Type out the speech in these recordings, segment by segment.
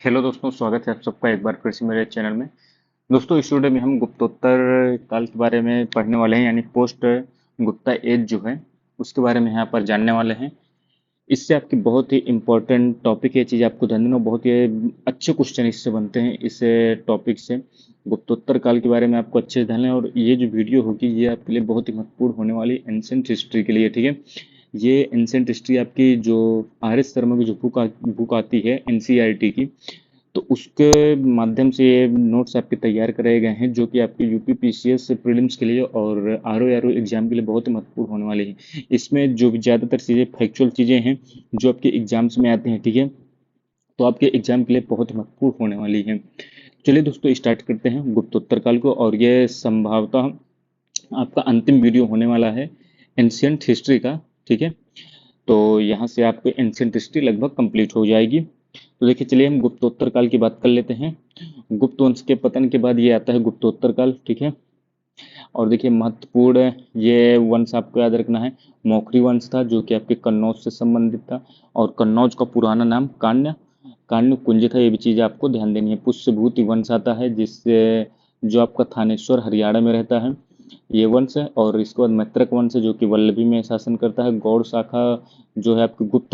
Hello दोस्तों, स्वागत है आप सबका एक बार फिर से मेरे चैनल में। दोस्तों, इस वीडियो में हम गुप्तोत्तर काल के बारे में पढ़ने वाले हैं, यानी पोस्ट गुप्ता एज जो है उसके बारे में यहाँ पर जानने वाले हैं। इससे आपकी बहुत ही इम्पोर्टेंट टॉपिक है, ये चीज़ आपको ध्यान देना, बहुत ही अच्छे क्वेश्चन इससे बनते हैं इस टॉपिक से। गुप्तोत्तर काल के बारे में आपको अच्छे से ध्यान है, और ये जो वीडियो होगी ये आपके लिए बहुत ही महत्वपूर्ण होने वाली एंशिएंट हिस्ट्री के लिए, ठीक है। ये एंशिएंट हिस्ट्री आपकी जो आर एस शर्मा की जो बुक आती है एनसीईआरटी की, तो उसके माध्यम से ये नोट्स आपके तैयार कराए गए हैं, जो कि आपके यूपी पीसीएस प्रीलिम्स के लिए और आरओ एग्जाम के लिए बहुत ही महत्वपूर्ण होने वाली है। इसमें जो भी ज़्यादातर चीज़ें फैक्चुअल चीज़ें हैं जो आपके एग्जाम्स में आती हैं, ठीक है, तो आपके एग्जाम के लिए बहुत ही महत्वपूर्ण होने वाली है। चलिए दोस्तों, स्टार्ट करते हैं गुप्तोत्तर काल को, और ये संभवतः आपका अंतिम वीडियो होने वाला है एंशियंट हिस्ट्री का, ठीक है। तो यहाँ से आपकी एंशियंट हिस्ट्री लगभग कंप्लीट हो जाएगी। तो देखिए, चलिए हम गुप्तोत्तर काल की बात कर लेते हैं। गुप्त वंश के पतन के बाद ये आता है गुप्तोत्तर काल, ठीक है। और देखिए, महत्वपूर्ण ये वंश आपको याद रखना है। मौखरी वंश था जो कि आपके कन्नौज से संबंधित था, और कन्नौज का पुराना नाम कान्य कान्य कुंज था, ये भी चीज़ आपको ध्यान देनी है। पुष्यभूति वंश आता है जिससे जो आपका थानेश्वर हरियाणा में रहता है, ये वंश है। और इसके बाद मैत्रक वंश है जो कि वल्लभी में शासन करता है। गौड़ शाखा जो है आपकी गुप्त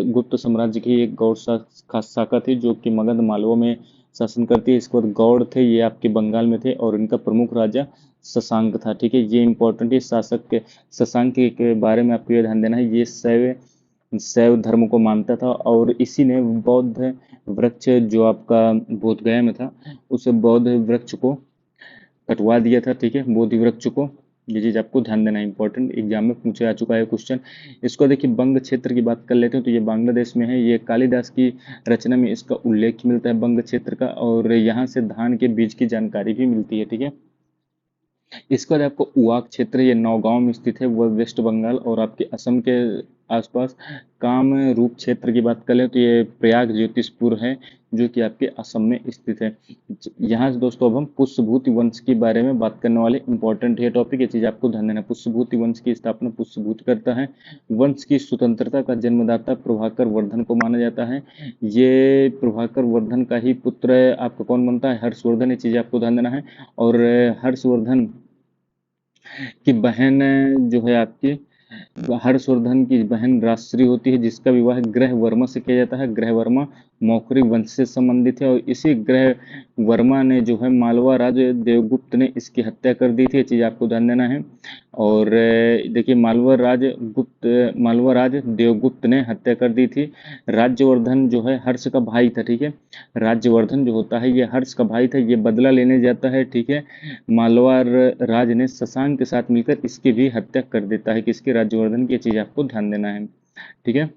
गुप्त साम्राज्य की एक गौड़ शाखा थी जो कि मगध मालवा में शासन करती है। इसके बाद गौड़ थे, ये आपके बंगाल में थे, और इनका प्रमुख राजा शशांक था, ठीक है। ये इंपॉर्टेंट है, शासक के शशांक के बारे में आपको ये ध्यान देना है। ये शैव शैव धर्म को मानता था, और इसी ने बौद्ध वृक्ष जो आपका बोध गया में था, उस बौद्ध वृक्ष को कटवा दिया था, ठीक है, बोधि वृक्ष को। ये चीज आपको ध्यान देना है, इंपॉर्टेंट एग्जाम में पूछे आ चुका है क्वेश्चन। इसको देखिए, बंग क्षेत्र की बात कर लेते हैं, तो ये बांग्लादेश में है। ये कालिदास की रचना में इसका उल्लेख मिलता है बंग क्षेत्र का, और यहाँ से धान के बीज की जानकारी भी मिलती है, ठीक है। इसके बाद आपको उवाक क्षेत्र, ये नौगांव में स्थित है, वह वेस्ट बंगाल और आपके असम के आसपास। कामरूप क्षेत्र की बात करें तो ये प्रयाग ज्योतिषपुर है जो कि आपके असम में स्थित है। यहाँ से दोस्तों अब हम पुष्यभूति वंश के बारे में बात करने वाले। इंपॉर्टेंट है टॉपिक, ये चीज आपको ध्यान देना। पुष्यभूति वंश की स्थापना पुष्यभूत करता है। वंश की स्वतंत्रता का जन्मदाता प्रभाकर वर्धन को माना जाता है। ये प्रभाकर वर्धन का ही पुत्र आपका कौन बनता है? हर्षवर्धन। ये चीज आपको ध्यान देना है। और हर्षवर्धन की बहन जो है आपकी, हर्षवर्धन की बहन राजश्री होती है, जिसका विवाह ग्रह वर्मा से किया जाता है। ग्रह वर्मा मौखरी वंश से संबंधित है, और इसी ग्रह वर्मा ने जो है मालवा राज देवगुप्त ने इसकी हत्या कर दी थी, ये चीज आपको ध्यान देना है। और देखिए, मालवा राज देवगुप्त ने हत्या कर दी थी। राज्यवर्धन जो है हर्ष का भाई था, ठीक है। राज्यवर्धन जो होता है ये हर्ष का भाई था, ये बदला लेने जाता है, ठीक है। मालवा राज ने शशांक के साथ मिलकर इसकी भी हत्या कर देता है, किसकी? राज्यवर्धन की। चीज आपको ध्यान देना है, ठीक है।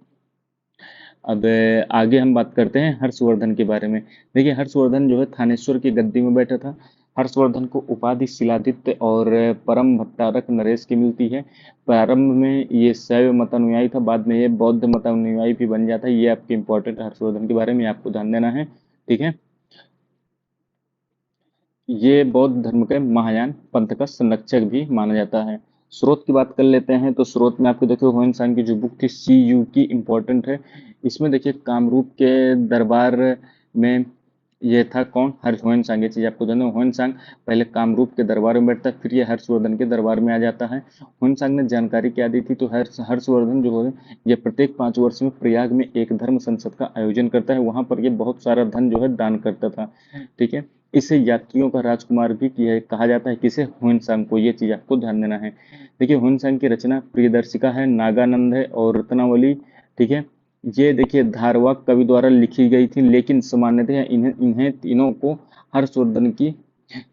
अब आगे हम बात करते हैं हर्षवर्धन के बारे में। देखिए, हर्षवर्धन जो है थानेश्वर की गद्दी में बैठा था। हर्षवर्धन को उपाधि शिलादित्य और परम भट्टारक नरेश की मिलती है। प्रारंभ में ये शैव मतानुयायी था, बाद में ये बौद्ध मतानुयायी भी बन जाता है। ये आपके इंपॉर्टेंट हर्षवर्धन के बारे में आपको ध्यान देना है, ठीक है। ये बौद्ध धर्म के महायान पंथ का संरक्षक भी माना जाता है। स्रोत की बात कर लेते हैं, तो स्रोत में आपको देखिए ह्वेन सांग की जो बुक थी सी यू की, इम्पोर्टेंट है। इसमें देखिए कामरूप के दरबार में ये था कौन? ह्वेन सांग। ये चीज आपको जानना है। ह्वेन सांग पहले कामरूप के दरबार में बैठता है, फिर ये हर्षवर्धन के दरबार में आ जाता है। ह्वेन सांग ने जानकारी क्या दी थी? तो हर्षवर्धन जो है ये प्रत्येक 5 वर्ष में प्रयाग में एक धर्म संसद का आयोजन करता है, वहां पर ये बहुत सारा धन जो है दान करता था, ठीक है। इसे यात्रियों का राजकुमार भी किया कहा जाता है, किसे? ह्वेनसांग को। ये चीज आपको ध्यान देना है। देखिए, ह्वेनसांग की रचना प्रियदर्शिका है, नागानंद है, और रत्नावली, ठीक है। ये देखिए धारवाक कवि द्वारा लिखी गई थी, लेकिन सामान्यतः इन्हें इन्हें तीनों को हर्षवर्धन की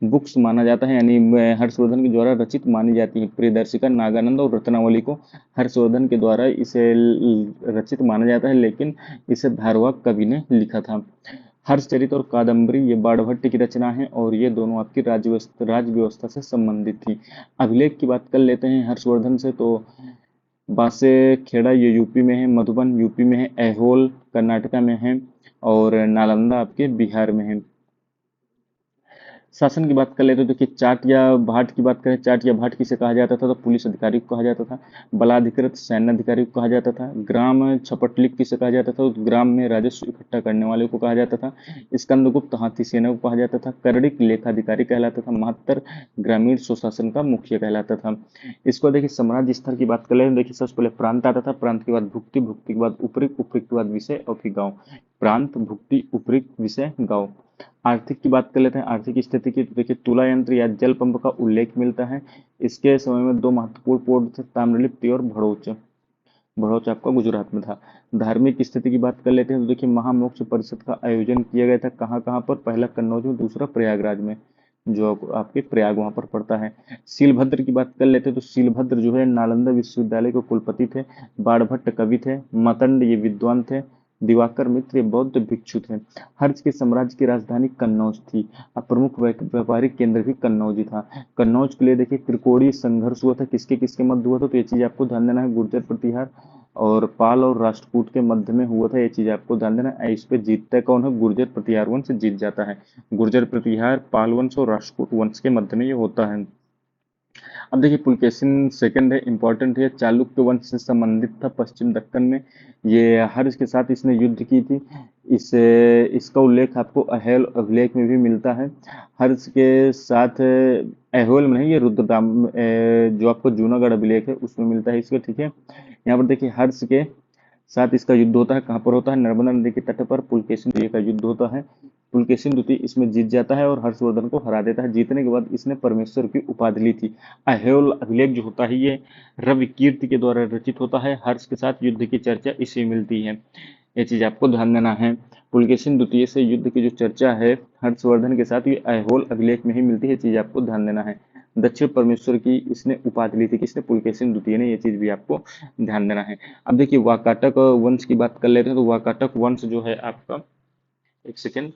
बुक्स माना जाता है, यानी हर्षवर्धन के द्वारा रचित मानी जाती है। प्रियदर्शिका, नागानंद और रत्नावली को हर्षवर्धन के द्वारा इसे रचित माना जाता है, लेकिन इसे धारवाक कवि ने लिखा था। हर्षचरित और कादम्बरी ये बाणभट्ट की रचना है, और ये दोनों आपकी राज व्यवस्था से संबंधित थी। अभिलेख की बात कर लेते हैं हर्षवर्धन से, तो बासे खेड़ा ये यूपी में है, मधुबन यूपी में है, ऐहोल कर्नाटका में है, और नालंदा आपके बिहार में है। शासन की बात कर ले तो देखिए चाट या भाट की बात करें, चाट या भाट किसे कहा जाता था तो पुलिस अधिकारी को कहा जाता था। बलाधिकृत सैन्य अधिकारी को कहा जाता था। ग्राम छपटलिक किसे कहा जाता था तो ग्राम में राजस्व इकट्ठा करने वाले को कहा जाता था। स्कंदगुप्त हाथी सेना को कहा जाता था। करड़िक लेखाधिकारी कहलाता था। महत्तर ग्रामीण स्वशासन का मुखिया कहलाता था। इसको देखिए समाज स्तर की बात कर ले तो देखिए सबसे पहले प्रांत आता था। प्रांत के बाद भुक्ति, भुक्ति के बाद उपरिक्त, उपरिक्त के बाद विषय और फिर गाँव। प्रांत, भुक्ति, उपरिक्त, विषय, गाँव। आर्थिक की बात कर लेते हैं। आर्थिक स्थिति की तो देखिए तुला यंत्र या जल पंप का उल्लेख मिलता है। इसके समय में दो महत्वपूर्ण पोर्ट थे, ताम्रलिप्ति और भड़ोच। भड़ोच आपका गुजरात में था। धार्मिक स्थिति की बात कर लेते हैं तो देखिए महामोक्ष परिषद का आयोजन किया गया था। कहाँ कहाँ पर? पहला कन्नौज में, दूसरा प्रयागराज में, जो आपके प्रयाग वहां पर पड़ता है। सीलभद्र की बात कर लेते हैं तो सीलभद्र जो है नालंदा विश्वविद्यालय के कुलपति थे। बाणभट्ट कवि थे। मतंड ये विद्वान थे। दिवाकर मित्र ये बौद्ध भिक्षु थे। हर्ष के साम्राज्य की राजधानी कन्नौज थी। अब प्रमुख व्यापारिक केंद्र भी कन्नौज ही था। कन्नौज के लिए देखिए त्रिकोणीय संघर्ष हुआ था। किसके किसके मध्य हुआ था तो ये चीज आपको ध्यान देना है। गुर्जर प्रतिहार और पाल और राष्ट्रकूट के मध्य में हुआ था। ये चीज आपको ध्यान देना है। इस पे जीतता कौन है? गुर्जर प्रतिहार वंश जीत जाता है। गुर्जर प्रतिहार, पाल वंश और राष्ट्रकूट वंश के मध्य में ये होता है। अब देखिए पुलकेशिन सेकंड है, इंपॉर्टेंट है। चालुक्य वंश से संबंधित था पश्चिम दक्कन में। ये हर्ष के साथ इसने युद्ध की थी। इसका उल्लेख आपको अहेल अभिलेख में भी मिलता है। हर्ष के साथ अहोल में नहीं, ये रुद्रदाम जो आपको जूनागढ़ अभिलेख है उसमें मिलता है इसका, ठीक है। यहाँ पर देखिए हर्ष के साथ इसका युद्ध होता है। कहाँ पर होता है? नर्मदा नदी के तट पर पुलकेशिन द्वितीय का युद्ध होता है। पुलकेशिन द्वितीय इसमें जीत जाता है और हर्षवर्धन को हरा देता है। जीतने के बाद इसने परमेश्वर की उपाधि ली थी। अहेल अभिलेख जो होता है ये रवि कीर्ति के द्वारा रचित होता है। हर्ष के साथ युद्ध की चर्चा इसी मिलती है। ये चीज आपको ध्यान देना है। पुलकेशिन द्वितीय से युद्ध की जो चर्चा है हर्षवर्धन के साथ, ये अहोल अभिलेख में ही मिलती है। चीज आपको ध्यान देना है। दक्षिण परमेश्वर की इसने उपाधि ली थी। किसने? पुलकेशिन द्वितीय ने। ये चीज भी आपको ध्यान देना है। अब देखिए वाकाटक वंश की बात कर लेते हैं तो वाकाटक वंश जो है आपका, एक सेकेंड,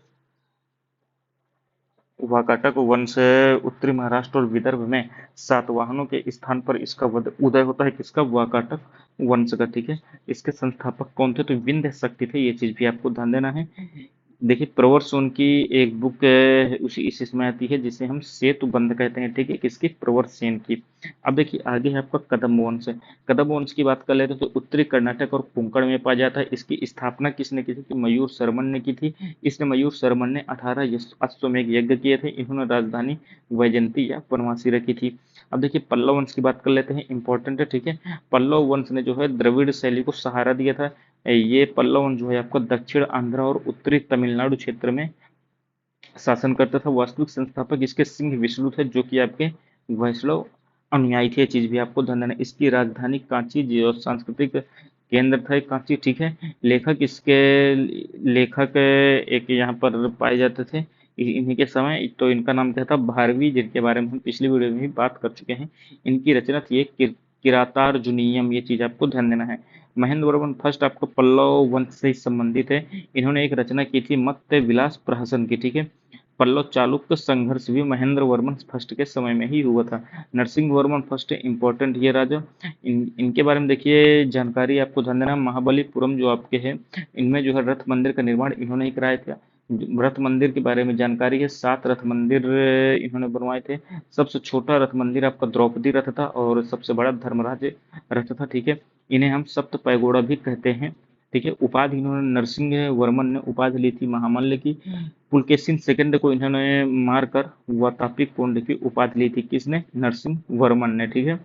वाकाटक वंश उत्तरी महाराष्ट्र और विदर्भ में सातवाहनों के स्थान पर इसका उदय होता है। किसका? वाकाटक वंश का, ठीक है। इसके संस्थापक कौन थे? तो विंध्य शक्ति थे। ये चीज भी आपको ध्यान देना है। देखिए प्रवर की एक बुक उसी इस इसमें आती है जिसे हम सेतु बंध कहते हैं, ठीक है। किसकी? प्रवर सेन की। अब देखिए आगे है आपका कदम वंश। कदम वंश की बात कर लेते हैं तो उत्तरी कर्नाटक और कोंकण में पाया जाता है। इसकी स्थापना किसने की थी? कि मयूर शर्मन ने की थी। इसने मयूर शर्मन ने 18 अश्वमेध यज्ञ किए थे। इन्होंने राजधानी वैजंती या वनवासी रखी थी। अब देखिए पल्लव वंश की बात कर लेते हैं, इंपॉर्टेंट है, ठीक है। पल्लव वंश ने जो है द्रविड़ शैली को सहारा दिया था। ये पल्लव वंश जो है आपको दक्षिण आंध्र और उत्तरी तमिलनाडु क्षेत्र में शासन करता था। वास्तविक संस्थापक इसके सिंह विष्णु थे, जो कि आपके वैष्णव अनुयायी थे। चीज भी आपको ध्यान देना। इसकी राजधानी कांची जो सांस्कृतिक केंद्र था कांची, ठीक है। लेखक एक यहाँ पर पाए जाते थे इन्हीं के समय। तो इनका नाम क्या था? भारवी, जिनके बारे में हम पिछली वीडियो में भी बात कर चुके हैं। इनकी रचना थी एक किरातार्जुनीयम। ये चीज आपको ध्यान देना है। महेंद्र वर्मन फर्स्ट आपको पल्लव वंश से संबंधित है। इन्होंने एक रचना की थी मत्स्य विलास प्रहसन की, ठीक है। पल्लव चालुक्य संघर्ष भी महेंद्र वर्मन फर्स्ट के समय में ही हुआ था। नरसिंह वर्मन फर्स्ट इंपॉर्टेंट ये राजा। इनके बारे में देखिए जानकारी आपको ध्यान देना। महाबलीपुरम जो आपके है, इनमें जो है रथ मंदिर का निर्माण इन्होंने ही कराया था। रथ मंदिर के बारे में जानकारी है। 7 रथ मंदिर इन्होंने बनवाए थे। सबसे छोटा रथ मंदिर आपका द्रौपदी रथ था और सबसे बड़ा धर्मराज रथ था, ठीक है। इन्हें हम सप्त पैगोड़ा भी कहते हैं, ठीक है। उपाधि इन्होंने नरसिंह वर्मन ने उपाधि ली थी महामल्ल की। पुलकेशिन सेकंड को इन्होंने मारकर वातापी कुंड की उपाधि ली थी। किसने? नरसिंह वर्मन ने, ठीक है।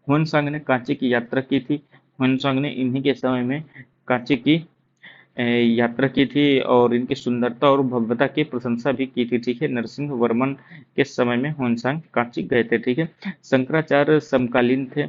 हुनसांग ने कांची की यात्रा की थी। हुनसांग ने इन्हीं के समय में कांची की यात्रा की थी और इनकी सुंदरता और भव्यता की प्रशंसा भी की थी, ठीक है। नरसिंह वर्मन के समय में हुनसांग कांची गए थे, ठीक है। शंकराचार्य समकालीन थे।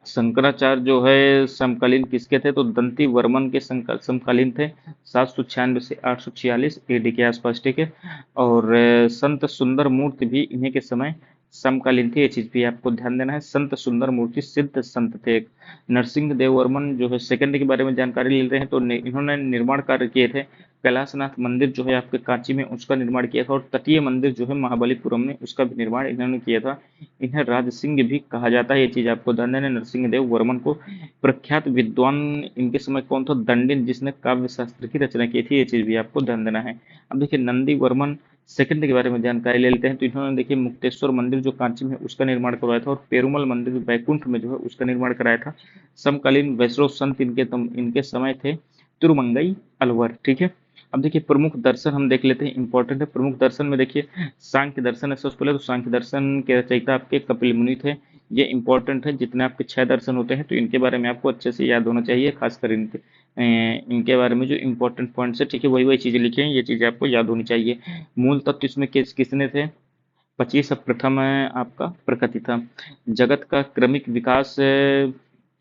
शंकराचार्य जो है समकालीन किसके थे? तो दंती वर्मन के समकालीन थे। 796 से 846 एडी के आसपास, ठीक है। और संत सुंदर मूर्ति भी इन्हीं के समय समकालीन थे। ये चीज भी आपको ध्यान देना है। संत सुंदर मूर्ति सिद्ध संत थे एक। नरसिंह देव वर्मन जो है सेकंड के बारे में जानकारी ले रहे हैं तो इन्होंने निर्माण कार्य किए थे। कैलाशनाथ मंदिर जो है आपके कांची में, उसका निर्माण किया था। और तटीय मंदिर जो है महाबलीपुरम में, उसका भी निर्माण इन्होंने किया था। इन्हें राजसिंह भी कहा जाता है। ये चीज आपको ध्यान देना है। नरसिंह देव वर्मन को। प्रख्यात विद्वान इनके समय कौन था? दंडिन, जिसने काव्य शास्त्र की रचना की थी। ये चीज भी आपको ध्यान देना है। अब देखिए नंदी वर्मन सेकंड के बारे में जानकारी ले लेते हैं। तो इन्होंने देखिए मुक्तेश्वर मंदिर जो कांची में है उसका निर्माण करवाया था, और पेरुमल मंदिर बैकुंठ में जो है उसका निर्माण कराया था। समकालीन वैष्णव संत इनके समय थे तिरुमंगई अलवर। ठीक है, अब देखिए प्रमुख दर्शन हम देख लेते हैं, इंपॉर्टेंट है। प्रमुख दर्शन में देखिए सांख्य दर्शन है सबसे पहले। तो सांख्य दर्शन के रचयिता आपके कपिल मुनि थे। ये इंपॉर्टेंट है, जितने आपके 6 दर्शन होते हैं तो इनके बारे में आपको अच्छे से याद होना चाहिए, खासकर इनके बारे में जो इंपॉर्टेंट पॉइंट्स है, ठीक है, वही वही चीजें लिखे हैं, ये चीजें आपको याद होनी चाहिए। मूल तत्व इसमें किसने थे? 25 प्रथम आपका प्रकृति था। जगत का क्रमिक विकास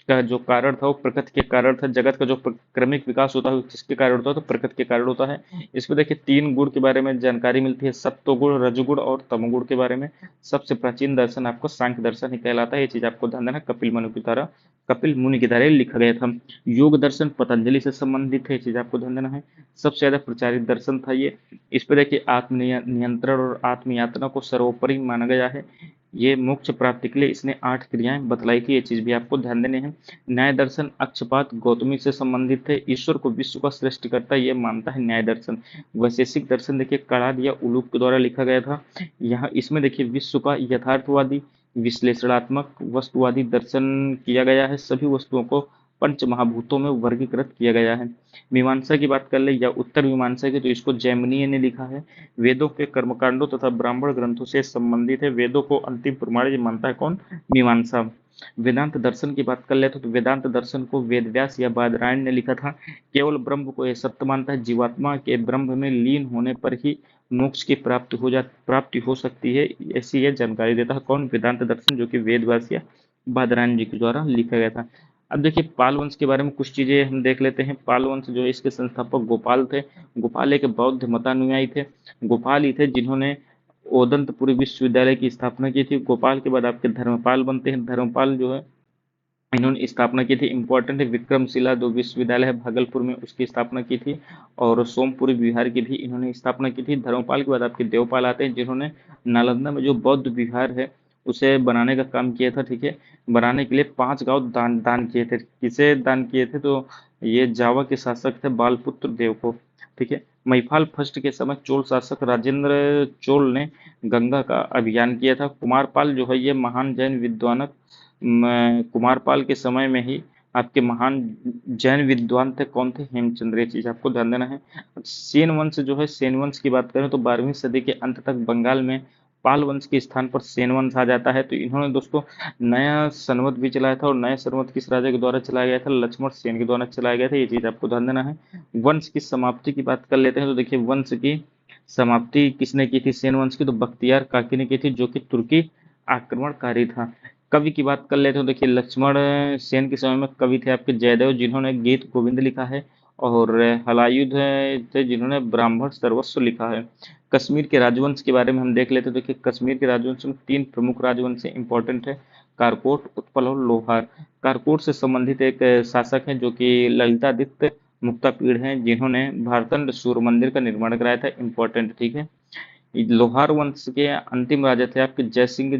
का जो कारण था वो प्रकृति के कारण था। जगत का जो क्रमिक विकास होता है वो किसके कारण होता है? तो प्रकृति के कारण होता है। इसमें देखिए 3 गुण के बारे में जानकारी मिलती है, सत्वगुण, रजगुण और तमोगुण के बारे में। सबसे प्राचीन दर्शन आपको सांख्य दर्शन ही कहलाता है, ये चीज आपको ध्यान देना। कपिल मुनि की द्वारा लिखा गया था। योग दर्शन पतंजलि से संबंधित है, ये चीज आपको ध्यान देना है। सबसे ज्यादा प्रचारित दर्शन था ये। इस पे देखिए आत्म नियंत्रण और आत्मयातना को सर्वोपरि माना गया है। ये मोक्ष प्राप्ति के लिए इसने 8 क्रियाएं बतलाई थी, ये चीज भी आपको ध्यान देने हैं। न्याय दर्शन अक्षपात गौतमी से संबंधित है। ईश्वर को विश्व का सृष्टिकर्ता ये मानता है न्याय दर्शन। वैशेषिक दर्शन देखिए कणाद या उलूक के द्वारा लिखा गया था। यहाँ इसमें देखिए विश्व का यथार्थवादी विश्लेषणात्मक वस्तुवादी दर्शन किया गया है। सभी वस्तुओं को पंच महाभूतों में वर्गीकृत किया गया है। मीमांसा की बात कर ले या उत्तर मीमांसा की, तो इसको जैमिनीय ने लिखा है। वेदों के कर्मकांडों तथा ब्राह्मण ग्रंथों से संबंधित है। वेदों को अंतिम प्रमाण ये मानता है कौन? मीमांसा। वेदांत दर्शन की बात कर ले तो वेदांत दर्शन को वेदव्यास या बादरायण ने लिखा था। केवल ब्रह्म को यह सत्य मानता है। जीवात्मा के ब्रह्म में लीन होने पर ही मोक्ष की प्राप्ति हो सकती है, ऐसी यह जानकारी देता है कौन? वेदांत दर्शन, जो कि वेदव्यास या बादरायण जी के द्वारा लिखा गया था। अब देखिए पाल वंश के बारे में कुछ चीजें हम देख लेते हैं। पाल वंश जो है इसके संस्थापक गोपाल थे। गोपाल एक बौद्ध मतानुयायी थे। गोपाल ही थे जिन्होंने ओदंतपुरी विश्वविद्यालय की स्थापना की थी। गोपाल के बाद आपके धर्मपाल बनते हैं। धर्मपाल जो है इन्होंने स्थापना की थी, इंपॉर्टेंट है। विक्रमशिला जो विश्वविद्यालय है भागलपुर में, उसकी स्थापना की थी। और सोमपुरी विहार की भी इन्होंने स्थापना की थी। धर्मपाल के बाद आपके देवपाल आते हैं, जिन्होंने नालंदा में जो बौद्ध विहार है उसे बनाने का काम किया था। ठीक है, बनाने के लिए 5 गांव दान किए थे। किसे दान किए थे? तो ये जावा के शासक थे बालपुत्र देव को। ठीक है, महिपाल फर्स्ट के समय चोल शासक राजेंद्र चोल ने गंगा का अभियान किया था। कुमारपाल जो है ये महान जैन विद्वान कुमारपाल के समय में ही आपके महान जैन विद्वान थे। कौन थे? हेमचंद्र। ये चीज आपको ध्यान देना है। सेन वंश जो है, सेन वंश की बात करें तो 12वीं सदी के अंत तक बंगाल में पाल वंश के स्थान पर सेन वंश आ जाता है। तो इन्होंने दोस्तों नया संवत भी चलाया था, और नया संवत किस राजा के द्वारा चलाया गया था? लक्ष्मण सेन के द्वारा चलाया गया था। ये चीज आपको ध्यान देना है। वंश की समाप्ति की बात कर लेते हैं। तो देखिए वंश की समाप्ति किसने की थी सेन वंश की? तो बख्तियार काकी ने की थी, जो कि तुर्की आक्रमणकारी था। कवि की बात कर लेते हो, देखिए लक्ष्मण सेन के समय में कवि थे आपके जयदेव, जिन्होंने गीत गोविंद लिखा है। और हलायुध थे जिन्होंने ब्राह्मण सर्वस्व लिखा है। कश्मीर के राजवंश के बारे में हम देख लेते हैं। देखिए कश्मीर के राजवंश में 3 प्रमुख राजवंश इंपॉर्टेंट है, कारकोट, उत्पल और लोहार। कारकोट से संबंधित एक शासक है जो कि ललितादित्य मुक्तापीड़ हैं, जिन्होंने भारतंड सूर्य मंदिर का निर्माण कराया था। इंपॉर्टेंट, ठीक है। लोहार वंश के अंतिम राजा थे आपके जयसिंह,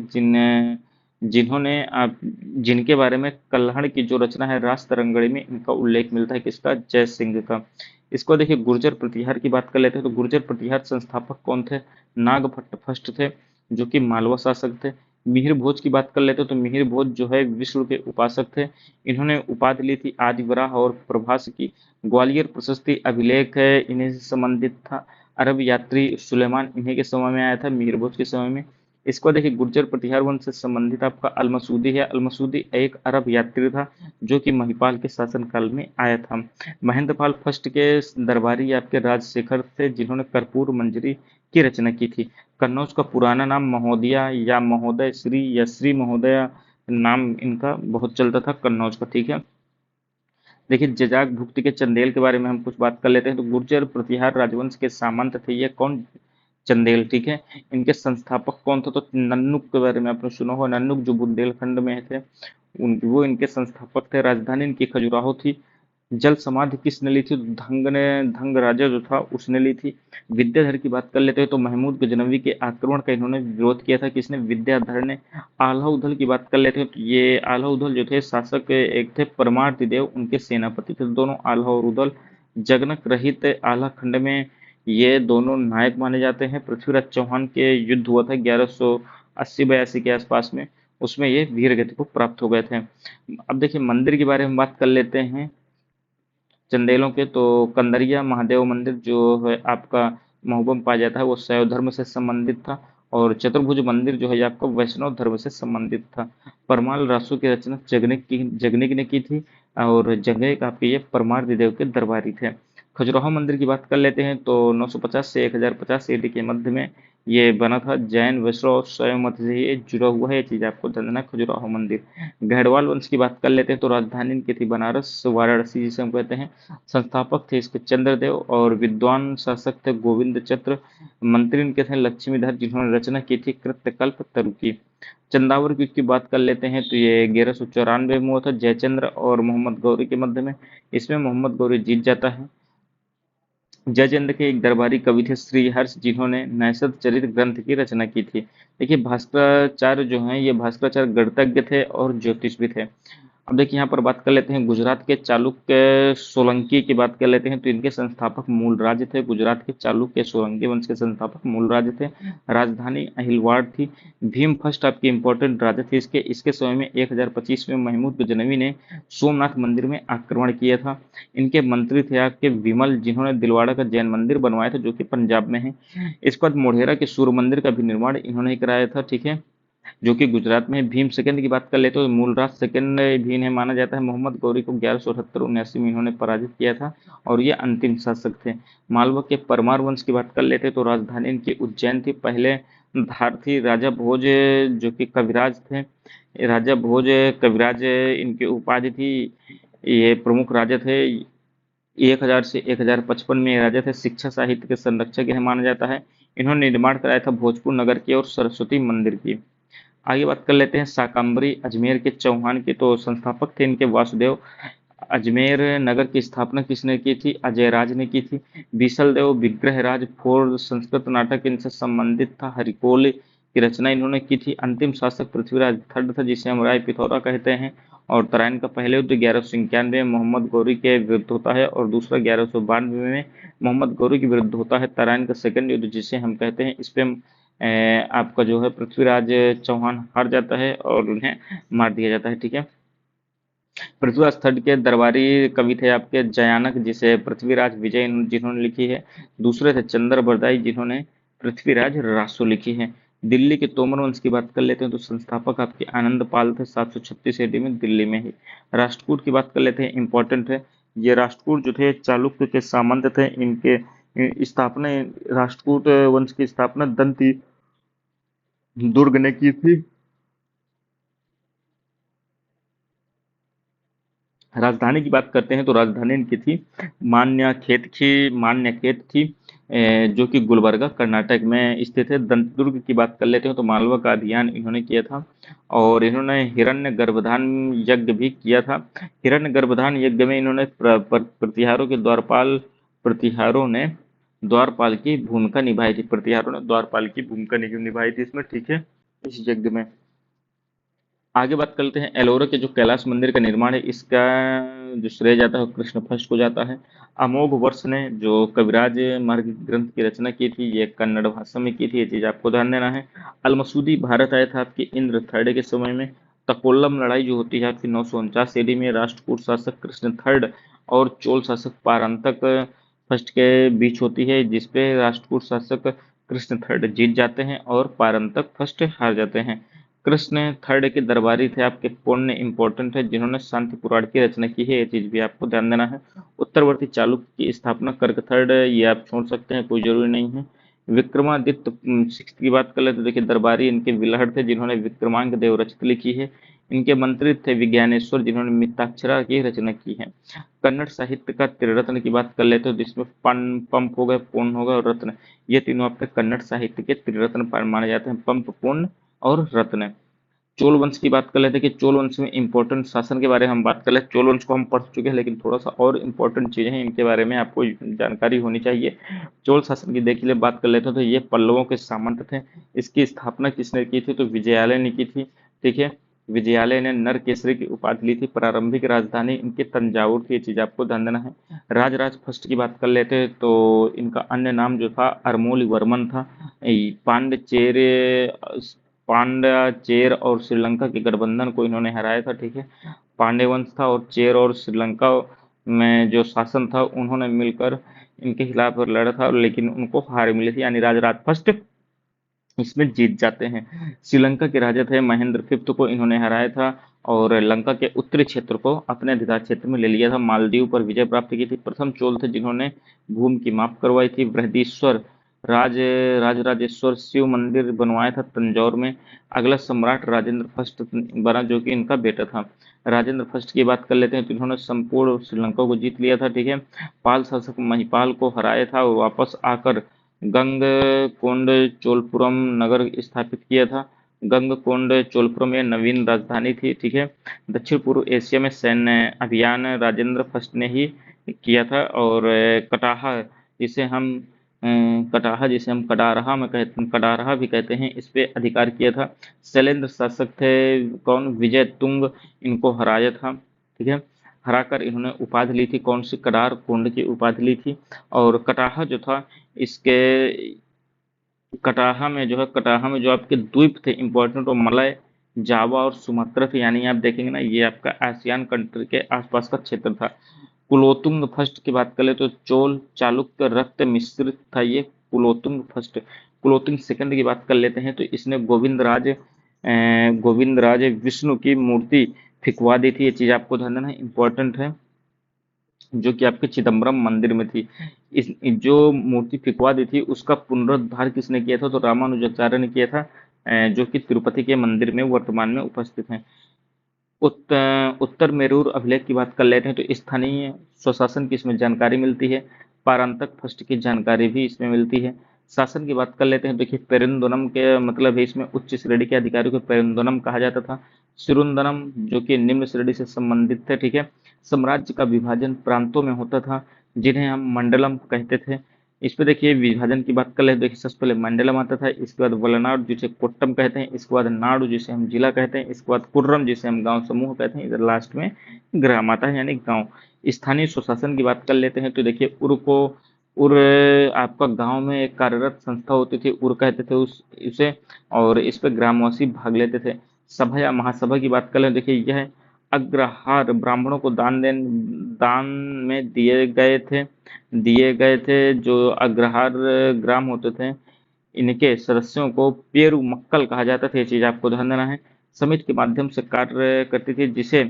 जिन्होंने आप जिनके बारे में कल्हड़ की जो रचना है रास तरंगड़ी में इनका उल्लेख मिलता है। किसका? जय सिंह का। इसको देखिए गुर्जर प्रतिहार की बात कर लेते हैं। तो गुर्जर प्रतिहार संस्थापक कौन थे? नागभट्ट फर्स्ट थे, जो कि मालवा शासक थे। मिहिर भोज की बात कर लेते हैं। तो मिहिर भोज जो है विष्णु के उपासक थे। इन्होंने उपाधि ली थी आदिवराह और प्रभास की। ग्वालियर प्रशस्ति अभिलेख है इन्हीं से संबंधित था। अरब यात्री सुलेमान इन्हीं के समय में आया था, मिहिर भोज के समय में। इसको देखिए गुर्जर प्रतिहार वंश से संबंधित आपका अलमसूदी है। अलमसूदी एक अरब यात्री था, जो कि महिपाल के शासनकाल में आया था। महेंद्रपाल फर्स्ट के दरबारी आपके राजशेखर थे, जिन्होंने कर्पूर मंजरी की रचना की थी। कन्नौज का पुराना नाम महोदया या महोदय श्री या श्री महोदया नाम इनका बहुत चलता था कन्नौज का। ठीक है, देखिए जजाक भुक्ति के चंदेल के बारे में हम कुछ बात कर लेते हैं। तो गुर्जर प्रतिहार राजवंश के सामंत थे ये कौन? चंदेल। ठीक है, इनके संस्थापक कौन थे? तो नन्नुक के बारे में आपने सुना होगा। नन्नुक जो बुंदेलखंड में थे, वो इनके संस्थापक थे। राजधानी इनकी खजुराहो थी। जल समाधि किसने ली थी? तो धंग राजा जो था उसने ली थी। विद्याधर की बात कर लेते हैं। तो महमूद गजनवी के आक्रमण का इन्होंने विरोध किया था। किसने? विद्याधर ने। आल्हा उदल की बात कर लेते हैं। तो ये आल्हा उदल जो थे शासक एक थे, परमार्थ देव उनके सेनापति थे। दोनों आल्हा और उदल जगनक रहित आल्हा खंड में ये दोनों नायक माने जाते हैं। पृथ्वीराज चौहान के युद्ध हुआ था 1180-82 के आसपास में, उसमें ये वीर गति को प्राप्त हो गए थे। अब देखिए मंदिर के बारे में बात कर लेते हैं चंदेलों के। तो कंदरिया महादेव मंदिर जो है आपका महोबा में पाया जाता है, वो शैव धर्म से संबंधित था। और चतुर्भुज मंदिर जो है ये आपका वैष्णव धर्म से संबंधित था। परमाल रासु की रचना जगनिक ने की थी, और जगनिक आपके ये परमार्थ देव के दरबारी थे। खजुराहो मंदिर की बात कर लेते हैं तो 950 से 1050 ईडी के मध्य में ये बना था। जैन वैष्णव शैव मत से ये जुड़ा हुआ है, ये चीज आपको ध्यान देना। खजुराहो मंदिर। गढ़वाल वंश की बात कर लेते हैं तो राजधानी इनकी थी बनारस, वाराणसी जिसे हम कहते हैं। संस्थापक थे इसके चंद्रदेव, और विद्वान शासक थे गोविंद चंद्र। मंत्री इनके थे लक्ष्मीधर, जिन्होंने रचना की थी कृत्यकल्प तरु की। चंदावर की उसकी बात कर लेते हैं तो ये 1194 में हुआ था, जयचंद्र और मोहम्मद गौरी के मध्य में। इसमें मोहम्मद गौरी जीत जाता है। जयचंद्र के एक दरबारी कवि थे श्रीहर्ष, जिन्होंने नैषध चरित ग्रंथ की रचना की थी। देखिए भास्कराचार्य जो हैं ये भास्कराचार्य गणितज्ञ थे और ज्योतिष भी थे। अब देखिए यहाँ पर बात कर लेते हैं गुजरात के चालुक्य सोलंकी की बात कर लेते हैं तो इनके संस्थापक मूलराज थे। गुजरात के चालुक्य सोलंकी वंश के संस्थापक मूलराज थे। राजधानी अहिलवाड़ थी। भीम फर्स्ट आपके इंपॉर्टेंट राजा थे इसके। इसके समय में 1025 में महमूद गजनवी ने सोमनाथ मंदिर में आक्रमण किया था। इनके मंत्री थे आपके विमल, जिन्होंने दिलवाड़ा का जैन मंदिर बनवाया था जो कि पंजाब में है। इसके बाद मोढेरा के सूर्य मंदिर का भी निर्माण इन्होंने ही कराया था, ठीक है, जो कि गुजरात में। भीम सेकंड की बात कर लेते तो मूलराज सेकंड भी इन्हें माना जाता है। मोहम्मद गौरी को 1178-79 में इन्होंने पराजित किया था और ये अंतिम शासक थे। मालवा के परमार वंश की बात कर लेते तो राजधानी इनकी उज्जैन थी। पहले धार थी। राजा भोज जो कि कविराज थे, राजा भोज कविराज इनकी उपाधि थी। ये प्रमुख राजा थे। 1000 से 1055 में ये राजा थे। शिक्षा साहित्य के संरक्षक इन्हें माना जाता है। इन्होंने निर्माण कराया था भोजपुर नगर की और सरस्वती मंदिर की। आगे बात कर लेते हैं शाकंभरी अजमेर के चौहान की। तो संस्थापक थे इनके वासुदेव। अजमेर नगर की स्थापना किसने की थी? अजयराज ने की थी। बीसल देव विग्रहराज फोर संस्कृत नाटक इनसे संबंधित था। हरिकोल की रचना इन्होंने की थी। अंतिम शासक पृथ्वीराज थर्ड था, जिसे हम राय पिथौरा कहते हैं। और तराइन का पहले युद्ध 1191 में मोहम्मद गौरी के विरुद्ध होता है, और दूसरा 1192 में मोहम्मद गौरी के विरुद्ध होता है। तराइन का सेकंड युद्ध जिसे हम कहते हैं, इस पे आपका जो है पृथ्वीराज चौहान हार जाता है और उन्हें मार दिया जाता है, ठीक है। पृथ्वीराज थर्ड के दरबारी कवि थे आपके जयानक, जिसे पृथ्वीराज विजय जिन्होंने लिखी है। दूसरे थे चंद्र बरदाई, जिन्होंने पृथ्वीराज रासो लिखी है। दिल्ली के तोमर वंश की बात कर लेते हैं तो संस्थापक आपके आनंद पाल थे 736 ईडी में, दिल्ली में ही। राष्ट्रकूट की बात कर लेते हैं, इंपॉर्टेंट है। ये राष्ट्रकूट जो थे चालुक्य के सामंत थे। इनके स्थापना, राष्ट्रकूट वंश की स्थापना दंती दुर्ग ने की थी। राजधानी की बात करते हैं तो राजधानी इनकी थी मान्यखेत थी, जो कि गुलबर्गा कर्नाटक में स्थित है। दंतदुर्ग की बात कर लेते हैं तो मालवा का अभियान इन्होंने किया था, और इन्होंने हिरण्य गर्भधान यज्ञ भी किया था। हिरण्य गर्भधान यज्ञ में इन्होंने प्रतिहारों ने द्वारपाल की भूमिका निभाई थी। प्रतिहारों ने द्वारपाल की भूमिका निभाई थी इसमें, ठीक है, इस यज्ञ में। आगे बात करते हैं एलोरा के जो कैलाश मंदिर का निर्माण है, इसका जो श्रेय जाता है वो कृष्ण फर्स्ट को जाता है। अमोघ वर्ष ने जो कविराज मार्ग ग्रंथ की रचना की थी, ये कन्नड़ भाषा में की थी, ये चीज आपको ध्यान देना है। अलमसूदी भारत आया था आपके इंद्र थर्ड के समय में। तकोल्लम लड़ाई जो होती है आपकी 949 ईडी में, राष्ट्रकूट शासक कृष्ण थर्ड और चोल शासक पारंतक फर्स्ट के बीच होती है, जिसपे राष्ट्रकूट शासक कृष्ण थर्ड जीत जाते हैं और पारंतक फर्स्ट हार जाते हैं। कृष्ण थर्ड के दरबारी थे आपके पुण्य इंपॉर्टेंट है, जिन्होंने शांति पुराण की रचना की है, ये चीज भी आपको ध्यान देना है। उत्तरवर्ती चालुक्य की स्थापना कर्क थर्ड, ये आप छोड़ सकते हैं, कोई जरूरी नहीं है। विक्रमादित्य सिक्स की बात कर ले तो देखिए दरबारी इनके विलहड़ थे, जिन्होंने विक्रमांक देव रचित लिखी है। इनके मंत्री थे विज्ञानेश्वर, जिन्होंने मिताक्षरा की रचना की है। कन्नड़ साहित्य का त्रिरत्न की बात कर लेते हो, जिसमें पंप हो गए, पूर्ण हो गए और रत्न, ये तीनों आपके कन्नड़ साहित्य के त्रिरत्न माने जाते हैं, पंप, पूर्ण और रत्न। चोल वंश की बात कर लेते हैं कि चोल वंश में इंपॉर्टेंट शासन के बारे में हम बात कर ले। चोल वंश को हम पढ़ चुके हैं, लेकिन थोड़ा सा और इंपॉर्टेंट चीजें हैं इनके बारे में आपको जानकारी होनी चाहिए। चोल शासन की देखिए बात कर लेते हैं तो ये पल्लवों के सामंत थे। इसकी स्थापना किसने की थी? तो विजयालय ने की थी, ठीक है। विजयालय ने नरकेसरी की उपाधि ली थी। प्रारंभिक राजधानी इनकी तंजावुर थी, ये चीज आपको ध्यान देना है। राजराज फर्स्ट की बात कर लेते हैं तो इनका अन्य नाम जो था अरमोलीवर्मन था। पांड्यचेर पांड्यचेर और श्रीलंका के गठबंधन को इन्होंने हराया था, ठीक है। पांड्य वंश था और चेर और श्रीलंका में जो शासन था उन्होंने मिलकर इनके खिलाफ लड़ा था, लेकिन उनको हार मिली थी, यानी राजराज फर्स्ट इसमें जीत जाते हैं। श्रीलंका के राजा थे महेंद्र फिफ्थ को इन्होंने हराया था और लंका के उत्तरी क्षेत्र को अपने अधिकार क्षेत्र में ले लिया था। मालदीव पर विजय प्राप्त की थी। प्रथम चोल थे जिन्होंने भूमि की माप करवाई थी। बृहदीश्वर राजराजेश्वर शिव मंदिर बनवाया था तंजौर में। अगला सम्राट राजेंद्र फर्स्ट बना, जो कि इनका बेटा था। राजेंद्र फर्स्ट की बात कर लेते हैं तो इन्होंने संपूर्ण श्रीलंका को जीत लिया था, ठीक है। पाल शासक महिपाल को हराया था और वापस आकर गंगकोंड चोलपुरम नगर स्थापित किया था। गंगकोंड चोलपुरम में नवीन राजधानी थी, ठीक है। दक्षिण पूर्व एशिया में सैन्य अभियान राजेंद्र फर्स्ट ने ही किया था। और कटाहा जिसे हम कडारहा भी कहते हैं, इस पे अधिकार किया था। शैलेंद्र शासक थे कौन, विजय तुंग, इनको हराया था, ठीक है। हराकर इन्होंने उपाधि ली थी, कौन सी, कडार कुंड की उपाधि ली थी। और कटाहा जो था इसके कटाहा में जो आपके द्वीप थे इंपॉर्टेंट, और मलय, जावा और सुमात्रा थे, यानी आप देखेंगे ना ये आपका आसियान कंट्री के आसपास का क्षेत्र था। कुलोतुंग फर्स्ट की बात करें तो चोल चालुक्य रक्त मिश्रित था ये कुलोतुंग फर्स्ट। कुलोतुंग सेकंड की बात कर लेते हैं तो इसने गोविंदराज विष्णु की मूर्ति फिकवा दी थी, ये चीज आपको ध्यान देना है, इंपॉर्टेंट है, जो कि आपके चिदम्बरम मंदिर में थी। इस जो मूर्ति फिकवा दी थी उसका पुनरुद्धार किसने किया था, तो रामानुजाचार्य ने किया था, जो कि तिरुपति के मंदिर में वर्तमान में उपस्थित हैं। उत्तर मेरूर अभिलेख की बात कर लेते हैं तो स्थानीय स्वशासन की इसमें जानकारी मिलती है। पारंतक फर्स्ट की जानकारी भी इसमें मिलती है। शासन की बात कर लेते हैं, देखिए पेरुंदनम के मतलब है इसमें उच्च श्रेणी के अधिकारी को पेरुंदनम कहा जाता था। सिरुंदनम जो कि निम्न श्रेणी से संबंधित थे, ठीक है। साम्राज्य का विभाजन प्रांतों में होता था जिन्हें हम मंडलम कहते थे। इस पे देखिए विभाजन की बात कर ले, देखिए सबसे पहले मंडलम आता था, इसके बाद वलनाड जिसे कोट्टम कहते हैं, इसके बाद नाडु जिसे हम जिला कहते हैं, इसके बाद कुर्रम जिसे हम गांव समूह कहते हैं, इधर लास्ट में ग्राम आता है यानी गांव। स्थानीय स्वशासन की बात कर लेते हैं तो देखिए उर आपका गांव में एक कार्यरत संस्था होती थी, उर कहते थे उसे, और इस पे ग्रामवासी भाग लेते थे। सभा या महासभा की बात कर लें, देखिए यह अग्रहार ब्राह्मणों को दान में दिए गए थे। जो अग्रहार ग्राम होते थे इनके सदस्यों को पेरू मक्कल कहा जाता था, ये चीज आपको ध्यान देना है। समिति के माध्यम से कार्य करती थी जिसे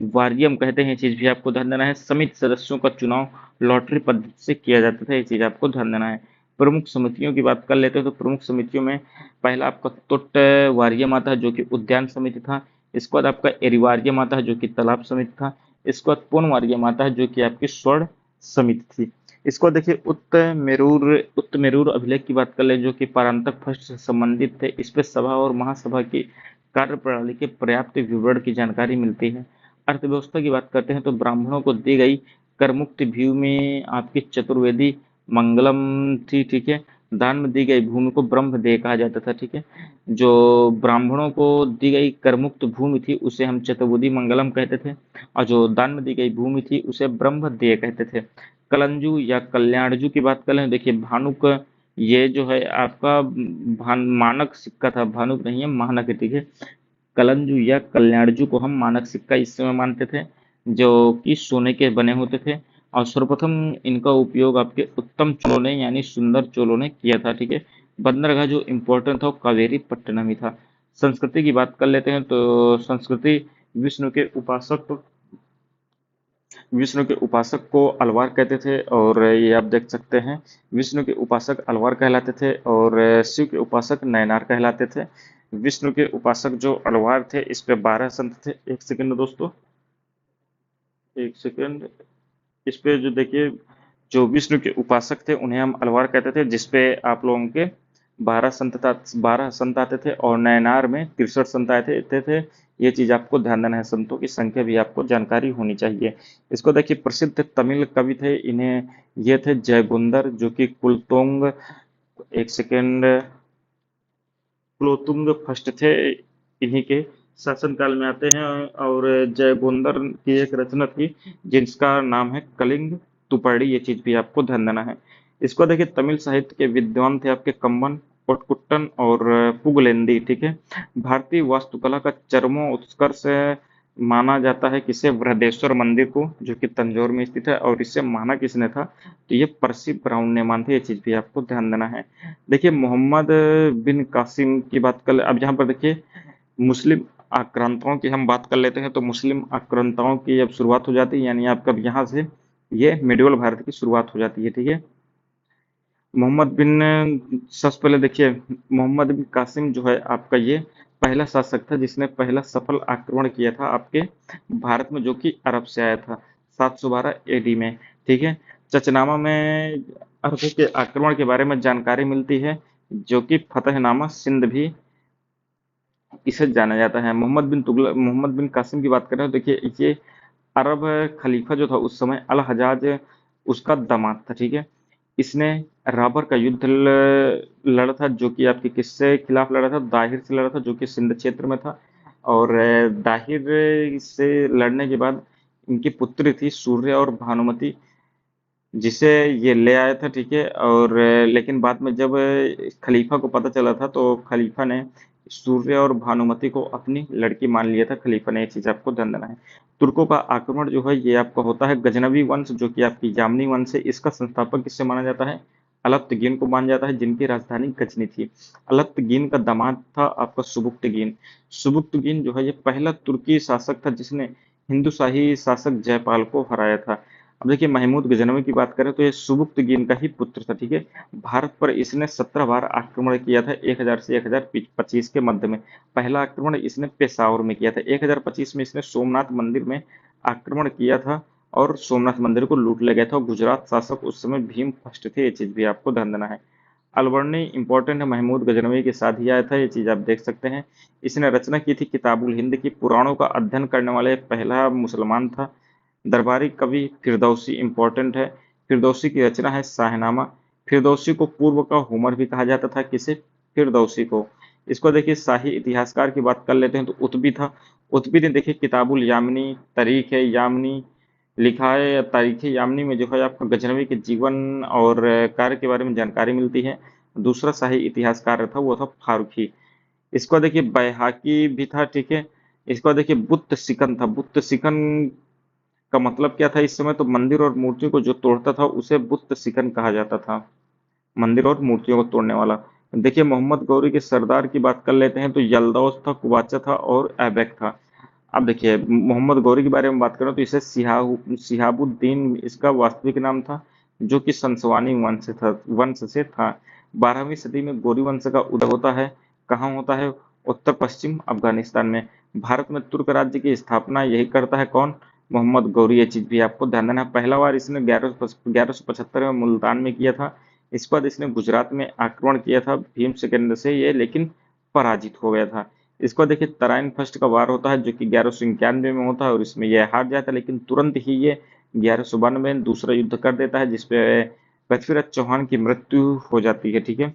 वारियम कहते हैं, ये चीज भी आपको ध्यान देना है। समिति सदस्यों का चुनाव लॉटरी पद्धति से किया जाता था, ये चीज आपको ध्यान देना है। प्रमुख समितियों की बात कर लेते हैं तो प्रमुख समितियों में पहला आपका तुट्ट वारियम आता है जो कि उद्यान समिति था। इसके बाद आपका एरिवारियम आता है जो कि तालाब समिति था। इसके बाद पूर्ण वारियम आता है जो कि आपकी स्वर्ण समिति थी। इसको देखिए उत्तमेरूर अभिलेख की बात कर ले जो कि पारंतक फर्स्ट से संबंधित थे। इस पे सभा और महासभा की कार्यप्रणाली के पर्याप्त विवरण की जानकारी मिलती है। अर्थव्यवस्था की बात करते हैं तो ब्राह्मणों को दी गई करमुक्त भूमि में आपकी चतुर्वेदी मंगलम थी, ठीक है। दान में दी गई भूमि को ब्रह्मदेय कहा जाता था, ठीक है। जो ब्राह्मणों को दी गई करमुक्त भूमि थी उसे हम चतुर्वेदी मंगलम कहते थे, और जो दान में दी गई भूमि थी उसे ब्रह्मदेय कहते थे। कलंजू या कल्याणजू की बात करें, देखिए भानुक, ये जो है आपका मानक सिक्का था, भानुक नहीं है मानक है, ठीक है। कलंजू या कल्याणजू को हम मानक सिक्का इस समय मानते थे, जो कि सोने के बने होते थे। और सर्वप्रथम इनका उपयोग आपके उत्तम चोलों ने यानी सुंदर चोलों ने किया था, ठीक है। बंदरगाह जो इम्पोर्टेंट था वो कावेरी पट्टनम ही था। संस्कृति की बात कर लेते हैं तो संस्कृति विष्णु के उपासक विष्णु के उपासक को अलवार कहते थे, और ये आप देख सकते हैं विष्णु के उपासक अलवार कहलाते थे और शिव के उपासक नयनार कहलाते थे। विष्णु के उपासक जो अलवार थे इस पे 12 संत थे। एक सेकंड दोस्तों, एक सेकंड। इस पे जो देखिए जो विष्णु के उपासक थे उन्हें हम अलवार कहते थे, जिसपे आप लोगों के 12 संत आते थे और नयनार में 63 संत आते थे। ये चीज आपको ध्यान देना है, संतों की संख्या भी आपको जानकारी होनी चाहिए। इसको देखिए प्रसिद्ध तमिल कवि थे, इन्हें ये थे जयगुंदर जो कि कुलतोंग, एक सेकेंड, कुलोतुंग फर्स्ट थे, इन्हीं के शासनकाल में आते हैं। और जयगोंदर की एक रचना थी जिसका नाम है कलिंग तुपर्णी, ये चीज भी आपको ध्यान देना है। इसको देखिए, तमिल साहित्य के विद्वान थे आपके कम्बन, कोटकुट्टन और पुगलेंदी, ठीक है। भारतीय वास्तुकला का चरमो उत्कर्ष माना जाता है किसे, बृहदेश्वर मंदिर को, जो कि तंजौर में स्थित है। और इसे माना किसने था, तो ये पर्सी ब्राउन ने माना था, ये चीज भी आपको ध्यान देना है। देखिए, मोहम्मद बिन कासिम की बात कर ले। अब यहाँ पर देखिए, मुस्लिम आक्रांताओं की हम बात कर लेते हैं। तो मुस्लिम आक्रांताओं की जब शुरुआत हो जाती है, यानी आपका यहाँ से ये मिडिवल भारत की शुरुआत हो जाती है, ठीक है। मोहम्मद बिन, सबसे पहले देखिए, मोहम्मद बिन कासिम जो है आपका ये पहला शासक था जिसने पहला सफल आक्रमण किया था आपके भारत में, जो कि अरब से आया था 712 एडी में, ठीक है। चचनामा में अरबों के आक्रमण के बारे में जानकारी मिलती है, जो कि फतहनामा सिंध भी इसे जाना जाता है। मोहम्मद बिन कासिम की बात करें तो देखिए, ये अरब खलीफा जो था उस समय, अल हजाज उसका दामाद था, ठीक है। इसने राबर का युद्ध लड़ा था, जो कि आपके किससे खिलाफ लड़ा था, दाहिर से लड़ा था, जो कि सिंध क्षेत्र में था। और दाहिर से लड़ने के बाद इनकी पुत्री थी सूर्य और भानुमति, जिसे ये ले आया था, ठीक है। और लेकिन बाद में जब खलीफा को पता चला था, तो खलीफा ने सूर्य और भानुमति को अपनी लड़की मान लिया था। खलीफा ने, ये चीज आपको ध्यान देना है। तुर्कों का आक्रमण जो है ये आपका होता है गजनवी वंश, जो कि आपकी यामनी वंश है। इसका संस्थापक किससे माना जाता है, अलत्तगिन को माना जाता है, जिनकी राजधानी गजनी थी। अलत्तगिन का दामाद था आपका सुबुक्तगिन। सुबुक्तगिन जो है ये पहला तुर्की शासक था जिसने हिंदू शाही शासक जयपाल को हराया था। अब देखिए, महमूद गजनवी की बात करें तो ये सुबुक्तगिन का ही पुत्र था, ठीक है। भारत पर इसने 17 बार आक्रमण किया था 1000 से 1025 के मध्य में। पहला आक्रमण इसने पेशावर में किया था। 1025 में इसने सोमनाथ मंदिर में आक्रमण किया था और सोमनाथ मंदिर को लूट ले गया था। गुजरात शासक उस समय भीम फर्स्ट थे, ये चीज भी आपको ध्यान देना है। अलवर्णी इंपॉर्टेंट है, महमूद गजनवी के साथ ही आया था, ये चीज आप देख सकते हैं। इसने रचना की थी किताबुल हिंद की, पुराणों का अध्ययन करने वाले पहला मुसलमान था। दरबारी कवि फिरदौसी इंपॉर्टेंट है। फिरदौसी की रचना है शाहनामा। फिरदौसी को पूर्व का होमर भी कहा जाता था, किसे, फिरदौसी को। इसको देखिए, शाही इतिहासकार की बात कर लेते हैं तो उतबी था। उतबी ने देखिए किताबुल यामिनी, तारीख है यामिनी लिखा है। तारीख यामिनी में जो है आपका गजनवी के जीवन और कार्य के बारे में जानकारी मिलती है। दूसरा शाही इतिहासकार था वो था फारूकी। इसको देखिए, बैहाकी भी था, ठीक है। इसको देखिए, बुत्त सिकन था। बुत्त सिकन का मतलब क्या था, इस समय तो मंदिर और मूर्तियों को जो तोड़ता था उसे बुत्त सिकन कहा जाता था, मंदिर और मूर्तियों को तोड़ने वाला। देखिए, मोहम्मद गौरी के सरदार की बात कर लेते हैं तो यल्दौस था, कुबाचा था और ऐबक था। अब देखिए, मोहम्मद गौरी के बारे में बात करें तो इसे सिहाबुद्दीन इसका वास्तविक नाम था, जो कि संसवानी वंश से था। 12वीं सदी में गौरी वंश का उदय होता है। कहाँ होता है, उत्तर पश्चिम अफगानिस्तान में। भारत में तुर्क राज्य की स्थापना यही करता है कौन, मोहम्मद गौरी, ये चीज भी आपको ध्यान देना है। पहला बार इसने 1175 में मुल्तान में किया था। इसके बाद इसने गुजरात में आक्रमण किया था भीम सेकंड से, ये लेकिन पराजित हो गया था। इसको देखिए, तराइन फर्स्ट का वार होता है, जो कि 1191 में होता है और इसमें यह हार जाता है, लेकिन तुरंत ही ये 1192 में दूसरा युद्ध कर देता है, जिसपे पृथ्वीराज चौहान की मृत्यु हो जाती है, ठीक है।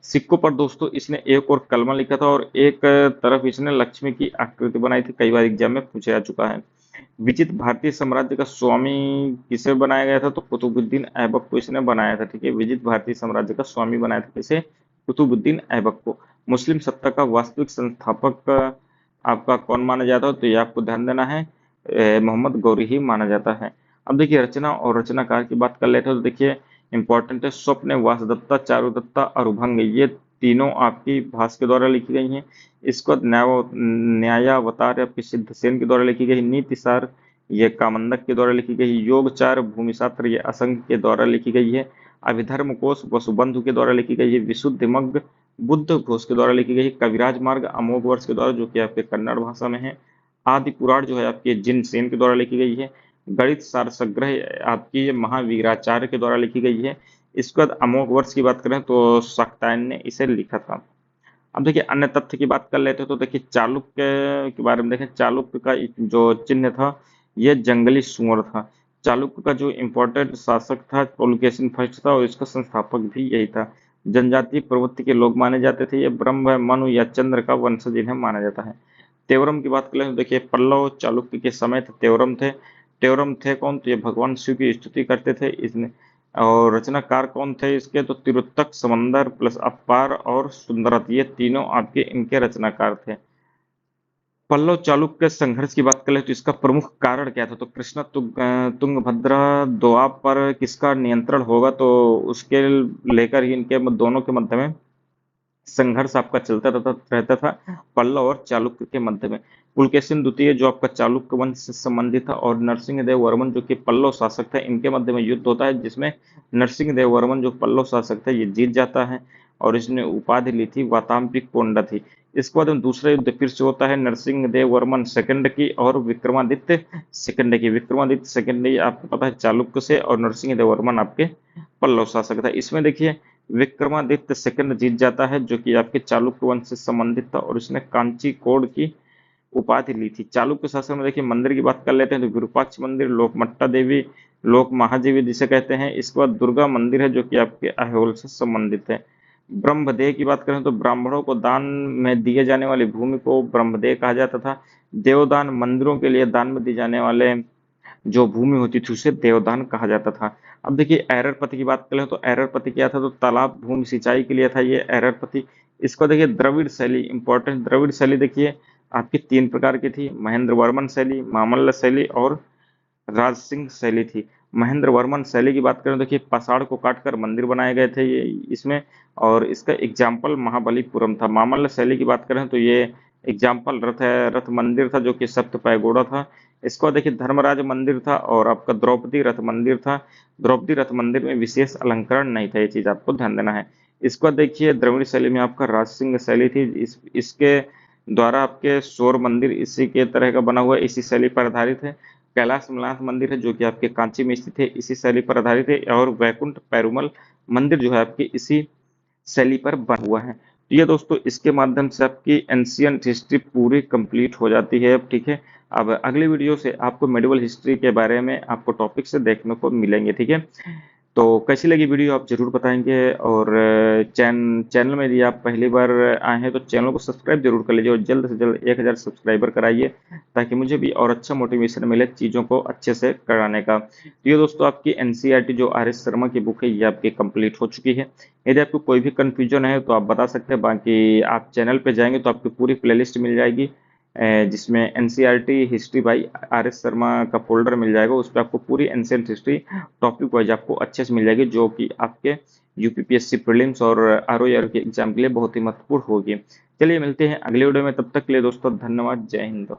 सिक्कों पर दोस्तों इसने एक और कलमा लिखा था और एक तरफ इसने लक्ष्मी की आकृति बनाई थी, कई बार एग्जाम में पूछा जा चुका है। विजित भारतीय साम्राज्य का स्वामी किसे बनाया गया था, तो कुतुबुद्दीन ऐबक को इसने बनाया था, ठीक है। विजित भारतीय साम्राज्य का स्वामी बनाया था किसे, कुतुबुद्दीन ऐबक को। मुस्लिम सत्ता का वास्तविक संस्थापक आपका कौन माना जाता है, तो ये आपको ध्यान देना है, मोहम्मद गौरी ही माना जाता है। अब देखिए, रचना और रचनाकार की बात कर लेते हैं तो देखिए, इंपॉर्टेंट है स्वप्न, वासदत्ता, चारुदत्ता और उभंग, ये तीनों आपकी भास के द्वारा लिखी गई हैं। इसको न्यायावतार आपकी सिद्धसेन के द्वारा लिखी गई। नीति सार ये कामंदक के द्वारा लिखी गई। योगचार भूमिशास्त्र ये असंग के द्वारा लिखी गई है। अभिधर्म कोश वसुबंधु के द्वारा लिखी गई है। विशुद्धिमग्ग बुद्ध घोष के द्वारा लिखी गई। कविराज मार्ग अमोघ वर्ष के द्वारा, जो कि आपके कन्नड़ भाषा में है। आदि पुराण जो है आपके जिन सेन के द्वारा लिखी गई है। गणित सार संग्रह आपकी महावीराचार्य के द्वारा लिखी गई है। इसके बाद अमोघ वर्ष की बात करें तो शाक्तायन ने इसे लिखा था। अब देखिए, अन्य तथ्य की बात कर लेते हैं तो देखिए, चालुक्य के बारे में देखें। चालुक्य का जो चिन्ह था यह जंगली सुअर था। चालुक्य का जो इम्पोर्टेंट शासक था पुलकेशिन फर्स्ट था और इसका संस्थापक भी यही था। जनजातीय प्रवृत्ति के लोग माने जाते थे। ये ब्रह्म, मनु या चंद्र का वंशज इन्हें माना जाता है। तेवरम की बात करें तो देखिए पल्लव चालुक्य के समय तेवरम थे। तेवरम थे कौन? तो ये भगवान शिव की स्तुति करते थे इसने। और रचनाकार कौन थे इसके? तो तिरुत्तक, समंदर प्लस अपार और सुंदरत, ये तीनों आपके इनके रचनाकार थे। पल्लव चालुक्य संघर्ष की बात करें तो इसका प्रमुख कारण क्या था? तो कृष्णा तुंगभद्रा दोआब पर किसका नियंत्रण होगा? तो उसके लेकर ही इनके दोनों के मध्य में संघर्ष आपका चलता रहता था, पल्लव और चालुक्य के मध्य में। पुलकेशिन द्वितीय जो आपका चालुक्य वंश से संबंधित था, और नरसिंह देव वर्मन जो कि पल्लव शासक था, इनके मध्य में युद्ध होता है, जिसमें नरसिंह देव वर्मन जो पल्लव शासक था ये जीत जाता है और इसने उपाधि ली थी वाताम्पिक कोंडा थी। इसके बाद में दूसरा युद्ध फिर से होता है नरसिंह देव वर्मन सेकंड की और विक्रमादित्य सेकंड की। विक्रमादित्य सेकंड आपको पता है चालुक्य से, और नरसिंह देव वर्मन आपके पल्लव शासक था। इसमें देखिए विक्रमादित्य सेकंड जीत जाता है जो कि आपके चालुक्य वंश से संबंधित था, और उसने कांची कोड की उपाधि ली थी। चालुक्य शासन में देखिए मंदिर की बात कर लेते हैं तो विरूपाक्ष मंदिर, लोकमट्टा देवी, लोक महादेवी जिसे कहते हैं। इसके बाद दुर्गा मंदिर है जो कि आपके अहोल से संबंधित है। ब्रह्मदेह की बात करें तो ब्राह्मणों को दान में दिए जाने वाली भूमि को ब्रह्मदेह कहा जाता था। देवदान मंदिरों के लिए दान में दी जाने वाले जो भूमि होती थी उसे देवदान कहा जाता था। अब देखिए एररपति की बात करें तो एररपति क्या था? तो तालाब भूमि सिंचाई के लिए था ये एररपति। इसको देखिए द्रविड़ शैली इंपॉर्टेंट। द्रविड़ शैली देखिए आपकी तीन प्रकार की थी, महेंद्र वर्मन शैली, मामल्ल शैली और राज सिंह शैली थी। महेंद्र वर्मन शैली की बात करें तो देखिए पसाड़ को काटकर मंदिर बनाए गए थे ये इसमें, और इसका एग्जाम्पल महाबलीपुरम था। मामल्ल शैली की बात करें तो ये एग्जाम्पल रथ मंदिर था जो कि सप्त पैगोड़ा था। इसको देखिए धर्मराज मंदिर था, और आपका द्रौपदी रथ मंदिर था। द्रौपदी रथ मंदिर में विशेष अलंकरण नहीं था, ये चीज आपको ध्यान देना है। इसको देखिए द्रविड़ शैली में आपका राज सिंह शैली थी। इसके द्वारा आपके शोर मंदिर इसी के तरह का बना हुआ इसी शैली पर आधारित है। कैलाश मलाथ मंदिर है जो कि आपके कांची में स्थित है, इसी शैली पर आधारित है। और वैकुंठ पेरुमल मंदिर जो है आपके इसी शैली पर बना हुआ है। तो ये दोस्तों इसके माध्यम से आपकी एंशियंट हिस्ट्री पूरी कंप्लीट हो जाती है अब, ठीक है। अब अगली वीडियो से आपको मेडिवल हिस्ट्री के बारे में आपको टॉपिक से देखने को मिलेंगे, ठीक है। तो कैसी लगी वीडियो आप जरूर बताएंगे, और चैनल में यदि आप पहली बार आए हैं तो चैनल को सब्सक्राइब जरूर कर लीजिए, और जल्द से जल्द 1000 सब्सक्राइबर कराइए ताकि मुझे भी और अच्छा मोटिवेशन मिले चीज़ों को अच्छे से कराने का। तो ये दोस्तों आपकी एनसीईआरटी जो RS शर्मा की बुक है ये आपकी कंप्लीट हो चुकी है। यदि आपको कोई भी कंफ्यूजन है तो आप बता सकते हैं, बाकी आप चैनल पे जाएंगे तो आपकी पूरी प्लेलिस्ट मिल जाएगी, जिसमें NCERT history by RS Sharma का फोल्डर मिल जाएगा। उस पर आपको पूरी एंशिएंट हिस्ट्री टॉपिक वाइज आपको अच्छे से मिल जाएगी, जो कि आपके यूपीपीएससी प्रीलिम्स और ROR के एग्जाम के लिए बहुत ही महत्वपूर्ण होगी। चलिए मिलते हैं अगले वीडियो में, तब तक के लिए दोस्तों धन्यवाद, जय हिंद।